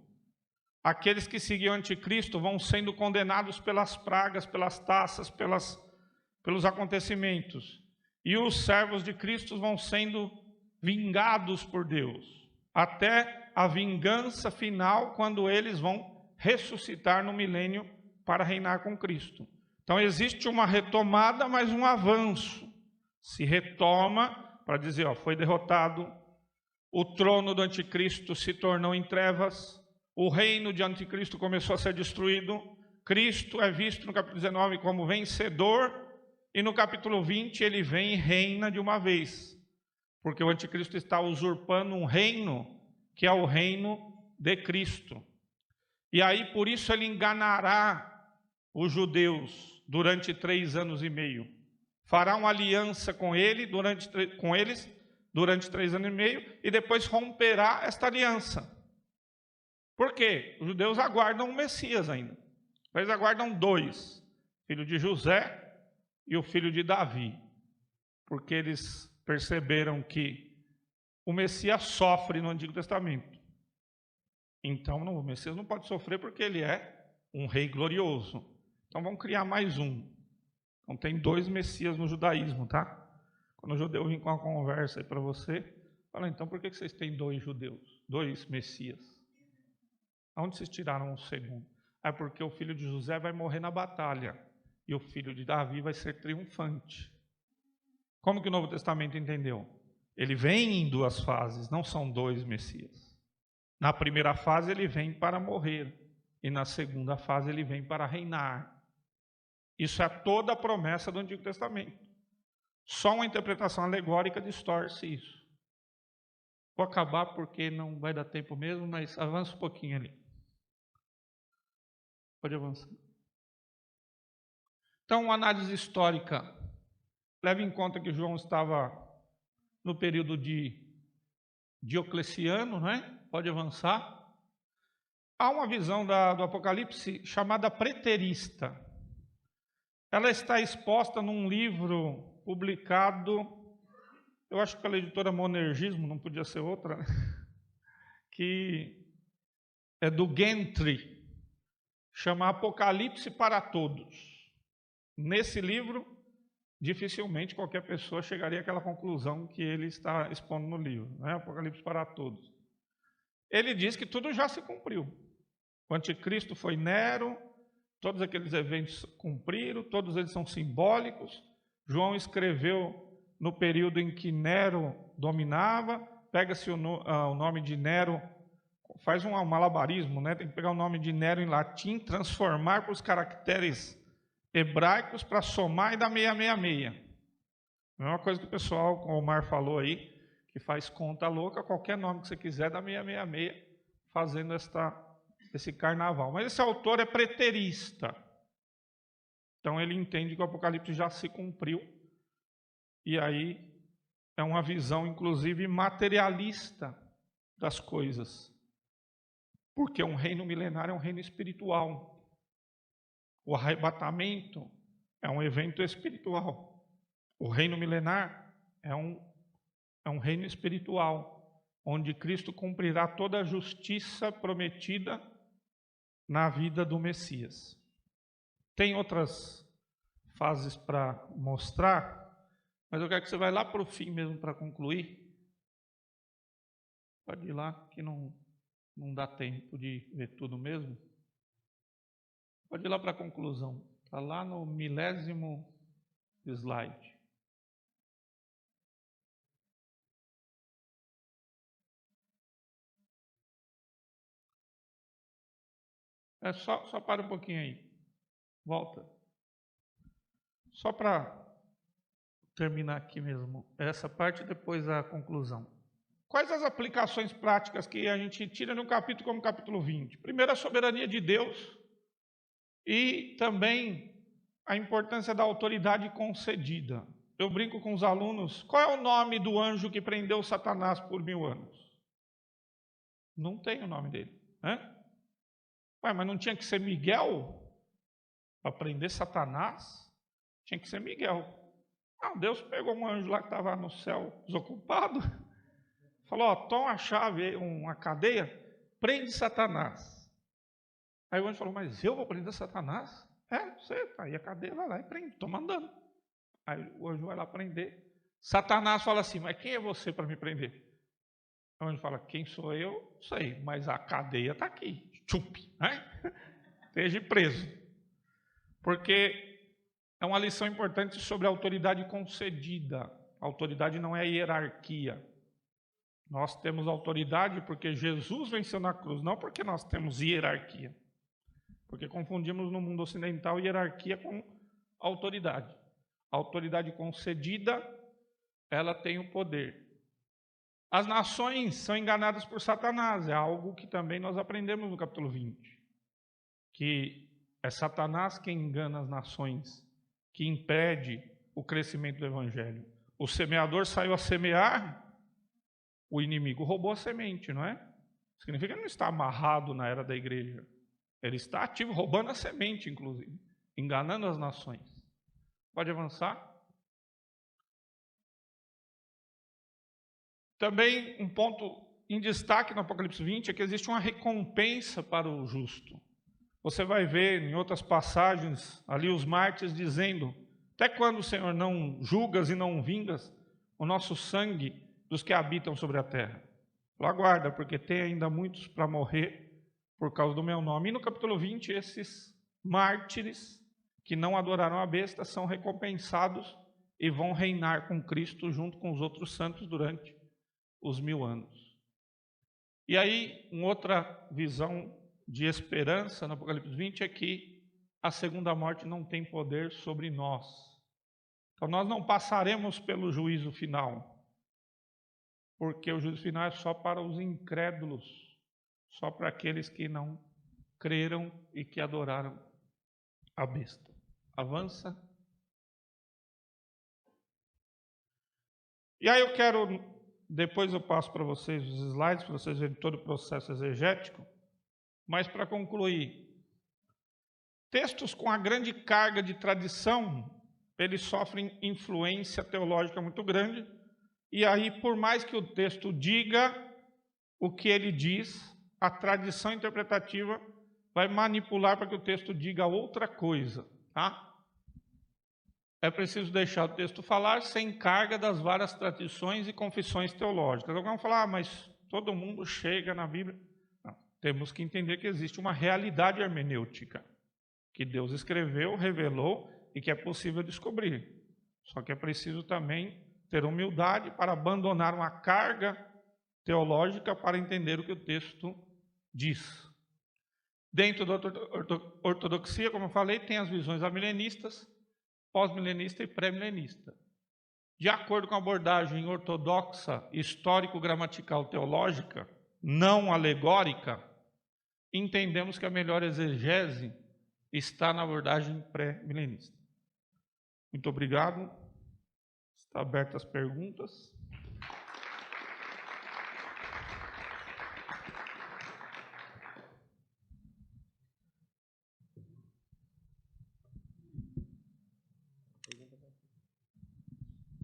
Aqueles que seguiam o anticristo vão sendo condenados pelas pragas, pelas taças, pelos acontecimentos. E os servos de Cristo vão sendo vingados por Deus, até a vingança final, quando eles vão ressuscitar no milênio para reinar com Cristo. Então existe uma retomada, mas um avanço. Se retoma para dizer, foi derrotado, o trono do anticristo se tornou em trevas, o reino de anticristo começou a ser destruído, Cristo é visto no capítulo 19 como vencedor, e no capítulo 20 ele vem e reina de uma vez, porque o anticristo está usurpando um reino que é o reino de Cristo. E aí por isso ele enganará os judeus durante 3 anos e meio. Fará uma aliança com eles durante 3 anos e meio, e depois romperá esta aliança. Por quê? Os judeus aguardam o Messias ainda. Eles aguardam 2, filho de José e o filho de Davi, porque eles perceberam que o Messias sofre no Antigo Testamento. Então o Messias não pode sofrer porque ele é um rei glorioso. Então vamos criar mais um. Então tem 2 Messias no judaísmo, tá? Quando o judeu vem com uma conversa aí para você, fala, então por que vocês têm 2 judeus? 2 Messias? Aonde vocês tiraram o segundo? É porque o filho de José vai morrer na batalha e o filho de Davi vai ser triunfante. Como que o Novo Testamento entendeu? Ele vem em 2 fases, não são 2 Messias. Na primeira fase ele vem para morrer e na segunda fase ele vem para reinar. Isso é toda a promessa do Antigo Testamento. Só uma interpretação alegórica distorce isso. Vou acabar porque não vai dar tempo mesmo, mas avança um pouquinho ali. Pode avançar. Então, uma análise histórica. Leve em conta que João estava no período de Diocleciano, né? Pode avançar. Há uma visão do Apocalipse chamada preterista. Ela está exposta num livro publicado, eu acho que pela editora Monergismo, não podia ser outra, né? Que é do Gentry, chama Apocalipse para Todos. Nesse livro, dificilmente qualquer pessoa chegaria àquela conclusão que ele está expondo no livro, né? Apocalipse para Todos. Ele diz que tudo já se cumpriu. O anticristo foi Nero, Todos aqueles eventos cumpriram, todos eles são simbólicos. João escreveu no período em que Nero dominava. Pega-se o nome de Nero, faz um malabarismo, né? Tem que pegar o nome de Nero em latim, transformar para os caracteres hebraicos para somar e dar 666. A mesma coisa que o pessoal, como o Omar falou aí, que faz conta louca, qualquer nome que você quiser dá 666, fazendo esse carnaval. Mas esse autor é preterista. Então ele entende que o Apocalipse já se cumpriu. E aí é uma visão, inclusive, materialista das coisas. Porque um reino milenário é um reino espiritual. O arrebatamento é um evento espiritual. O reino milenar é um reino espiritual, onde Cristo cumprirá toda a justiça prometida na vida do Messias. Tem outras fases para mostrar, mas eu quero que você vá lá para o fim mesmo para concluir. Pode ir lá, que não dá tempo de ver tudo mesmo. Pode ir lá para a conclusão. Está lá no 1000º slide. Só para um pouquinho aí. Volta. Só para terminar aqui mesmo essa parte, depois a conclusão. Quais as aplicações práticas que a gente tira no capítulo como capítulo 20? Primeiro, a soberania de Deus e também a importância da autoridade concedida. Eu brinco com os alunos, qual é o nome do anjo que prendeu Satanás por 1000 anos? Não tem o nome dele. Ué, mas não tinha que ser Miguel para prender Satanás? Tinha que ser Miguel. Não, Deus pegou um anjo lá que estava no céu desocupado, falou, toma a chave, uma cadeia, prende Satanás. Aí o anjo falou, mas eu vou prender Satanás? Você, tá aí a cadeia, vai lá e prende, estou mandando. Aí o anjo vai lá prender. Satanás fala assim, mas quem é você para me prender? O anjo fala, quem sou eu? Sei, mas a cadeia está aqui. Chup, esteja preso. Porque é uma lição importante sobre a autoridade concedida. A autoridade não é hierarquia. Nós temos autoridade porque Jesus venceu na cruz, não porque nós temos hierarquia. Porque confundimos no mundo ocidental hierarquia com autoridade. A autoridade concedida, ela tem o poder. As nações são enganadas por Satanás, é algo que também nós aprendemos no capítulo 20. Que é Satanás quem engana as nações, que impede o crescimento do evangelho. O semeador saiu a semear, o inimigo roubou a semente, não é? Significa que ele não está amarrado na era da igreja. Ele está ativo, roubando a semente, inclusive, enganando as nações. Pode avançar. Também um ponto em destaque no Apocalipse 20 é que existe uma recompensa para o justo. Você vai ver em outras passagens ali os mártires dizendo, até quando, Senhor, não julgas e não vingas o nosso sangue dos que habitam sobre a terra? Aguarda, porque tem ainda muitos para morrer por causa do meu nome. E no capítulo 20, esses mártires que não adoraram a besta são recompensados e vão reinar com Cristo junto com os outros santos durante os 1000 anos. E aí, uma outra visão de esperança no Apocalipse 20 é que a segunda morte não tem poder sobre nós. Então nós não passaremos pelo juízo final, porque o juízo final é só para os incrédulos, só para aqueles que não creram e que adoraram a besta. Avança. E aí eu quero, depois eu passo para vocês os slides, para vocês verem todo o processo exegético, mas para concluir, textos com a grande carga de tradição, eles sofrem influência teológica muito grande, e aí, por mais que o texto diga o que ele diz, a tradição interpretativa vai manipular para que o texto diga outra coisa, tá? É preciso deixar o texto falar sem carga das várias tradições e confissões teológicas. Alguns vão falar, mas todo mundo chega na Bíblia. Não, temos que entender que existe uma realidade hermenêutica. que Deus escreveu, revelou e que é possível descobrir. Só que é preciso também ter humildade para abandonar uma carga teológica para entender o que o texto diz. Dentro da ortodoxia, como eu falei, tem as visões amilenistas, pós-milenista e pré-milenista. De acordo com a abordagem ortodoxa, histórico-gramatical teológica, não alegórica, entendemos que a melhor exegese está na abordagem pré-milenista. Muito obrigado. Está abertas as perguntas.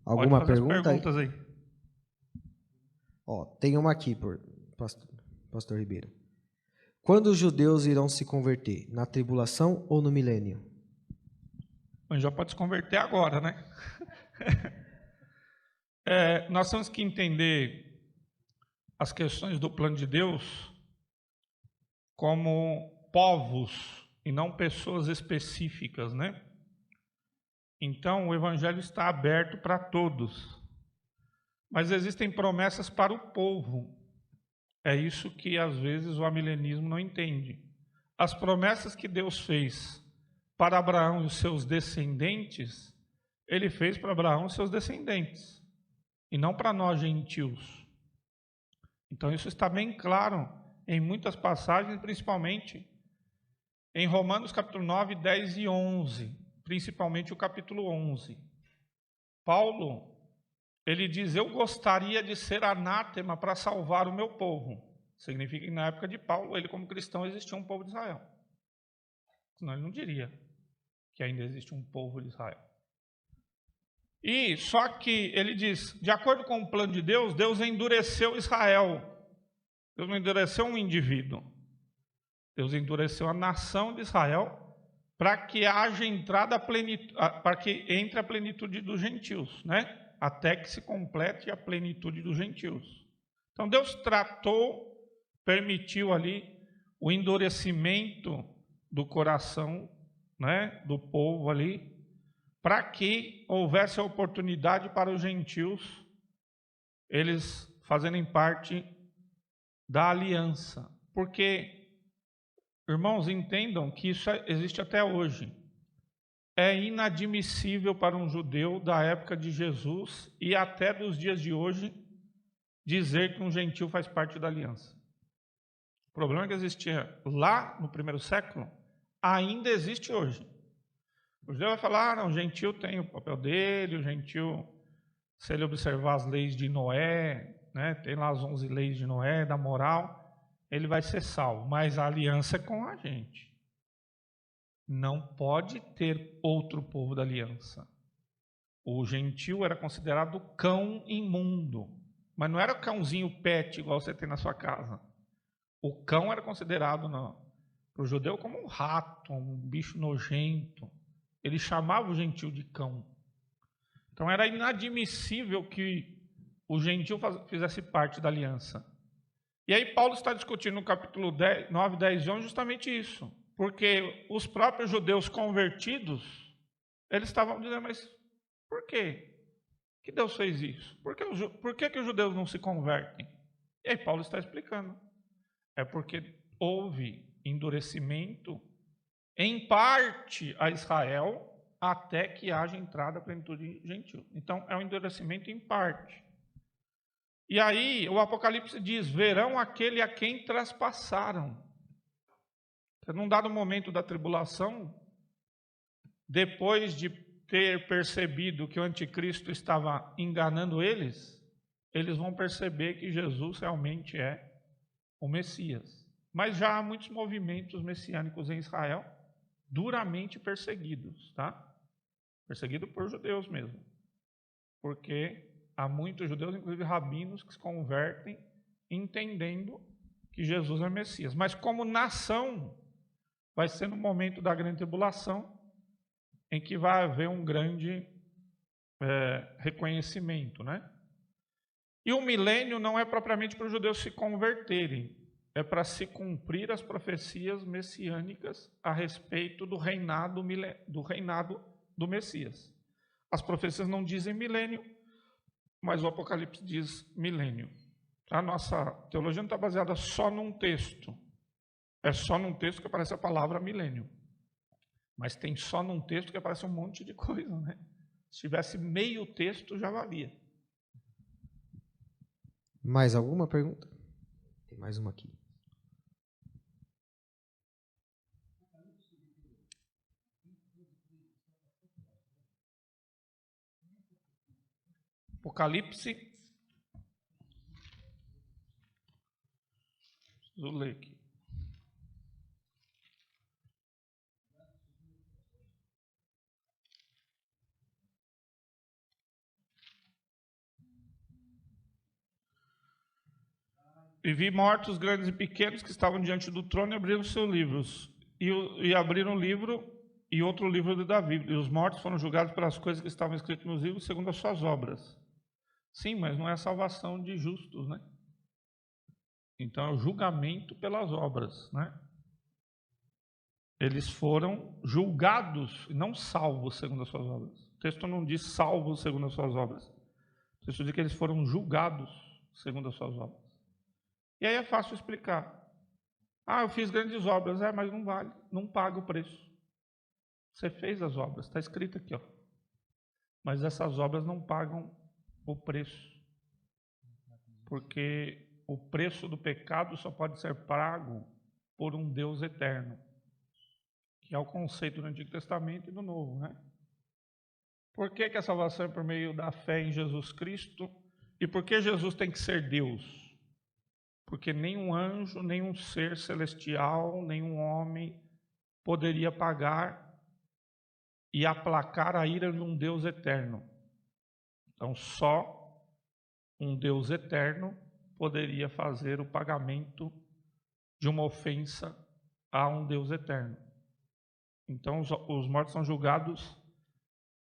Alguma pergunta? Perguntas aí. Ó, tem uma aqui, pastor Ribeiro. Quando os judeus irão se converter? Na tribulação ou no milênio? Bom, já pode se converter agora, né? Nós temos que entender as questões do plano de Deus como povos e não pessoas específicas, né? Então, o evangelho está aberto para todos. Mas existem promessas para o povo. É isso que, às vezes, o amilenismo não entende. As promessas que Deus fez para Abraão e os seus descendentes, Ele fez para Abraão e seus descendentes, e não para nós, gentios. Então, isso está bem claro em muitas passagens, principalmente em Romanos capítulo 9, 10 e 11. Principalmente o capítulo 11. Paulo, ele diz: eu gostaria de ser anátema para salvar o meu povo. Significa que na época de Paulo, ele como cristão, existia um povo de Israel. Senão ele não diria que ainda existe um povo de Israel. E só que ele diz, de acordo com o plano de Deus, Deus endureceu Israel. Deus não endureceu um indivíduo. Deus endureceu a nação de Israel para que haja entrada a plenitude, para que entre a plenitude dos gentios, né? Até que se complete a plenitude dos gentios. Então Deus tratou, permitiu ali o endurecimento do coração, né, do povo ali, para que houvesse a oportunidade para os gentios eles fazerem parte da aliança. Porque, irmãos, entendam que isso existe até hoje. É inadmissível para um judeu da época de Jesus e até dos dias de hoje dizer que um gentil faz parte da aliança. O problema que existia lá no primeiro século ainda existe hoje. O judeu vai falar, não, o gentil tem o papel dele, o gentil, se ele observar as leis de Noé, né, tem lá as 11 leis de Noé, da moral, ele vai ser salvo, mas a aliança é com a gente. Não pode ter outro povo da aliança. O gentil era considerado cão imundo, mas não era o cãozinho pet igual você tem na sua casa. O cão era considerado para o judeu como um rato, um bicho nojento. Ele chamava o gentil de cão. Então era inadmissível que o gentil fizesse parte da aliança. E aí Paulo está discutindo no capítulo 9, 10 e 11 justamente isso. Porque os próprios judeus convertidos, eles estavam dizendo, mas por quê? Que Deus fez isso? Por que os judeus não se convertem? E aí Paulo está explicando. É porque houve endurecimento, em parte, a Israel, até que haja entrada à plenitude gentil. Então, é um endurecimento em parte. E aí, o Apocalipse diz, verão aquele a quem traspassaram. Num dado momento da tribulação, depois de ter percebido que o anticristo estava enganando eles vão perceber que Jesus realmente é o Messias. Mas já há muitos movimentos messiânicos em Israel duramente perseguidos, tá? Perseguidos por judeus mesmo. Porque há muitos judeus, inclusive rabinos, que se convertem entendendo que Jesus é Messias. Mas como nação, vai ser no momento da grande tribulação em que vai haver um grande reconhecimento, né? E o milênio não é propriamente para os judeus se converterem, é para se cumprir as profecias messiânicas a respeito do reinado do Messias. As profecias não dizem milênio, mas o Apocalipse diz milênio. A nossa teologia não está baseada só num texto. É só num texto que aparece a palavra milênio. Mas tem só num texto que aparece um monte de coisa, né? Se tivesse meio texto, já valia. Mais alguma pergunta? Tem mais uma aqui. Apocalipse. Preciso ler aqui. E vi mortos, grandes e pequenos, que estavam diante do trono e abriram seus livros. E abriram um livro e outro livro de Davi. E os mortos foram julgados pelas coisas que estavam escritas nos livros, segundo as suas obras. Sim, mas não é a salvação de justos, né? Então é o julgamento pelas obras, né? Eles foram julgados e não salvos segundo as suas obras. O texto não diz salvos segundo as suas obras. O texto diz que eles foram julgados segundo as suas obras. E aí é fácil explicar. Ah, eu fiz grandes obras. Mas não vale, não paga o preço. Você fez as obras, está escrito aqui, ó. Mas essas obras não pagam o preço. Porque o preço do pecado só pode ser pago por um Deus eterno. Que é o conceito do Antigo Testamento e do Novo, né? Por que a salvação é por meio da fé em Jesus Cristo? E por que Jesus tem que ser Deus? Porque nenhum anjo, nenhum ser celestial, nenhum homem poderia pagar e aplacar a ira de um Deus eterno. Então, só um Deus eterno poderia fazer o pagamento de uma ofensa a um Deus eterno. Então, os mortos são julgados,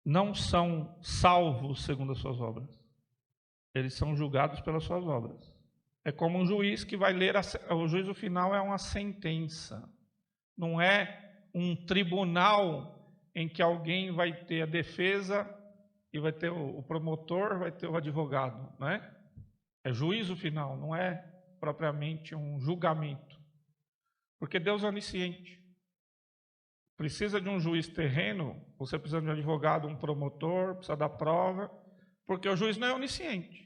não são salvos segundo as suas obras. Eles são julgados pelas suas obras. É como um juiz que vai ler, o juízo final é uma sentença. Não é um tribunal em que alguém vai ter a defesa e vai ter o promotor, vai ter o advogado, não é? É juízo final, não é propriamente um julgamento. Porque Deus é onisciente. Precisa de um juiz terreno, você precisa de um advogado, um promotor, precisa da prova, porque o juiz não é onisciente.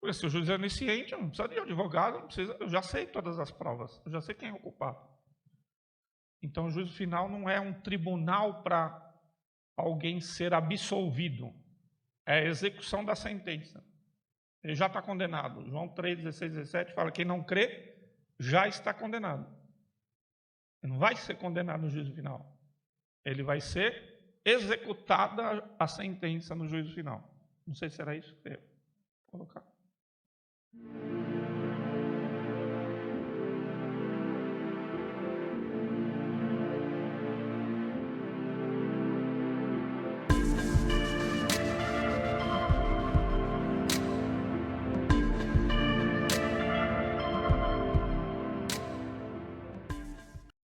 Porque se o juiz é onisciente, não precisa de advogado, não precisa, eu já sei todas as provas, eu já sei quem é o culpado. Então o juízo final não é um tribunal para alguém ser absolvido, é a execução da sentença. Ele já está condenado. João 3, 16, 17 fala que quem não crê já está condenado. Ele não vai ser condenado no juízo final. Ele vai ser executada a sentença no juízo final. Não sei se era isso que eu ia colocar.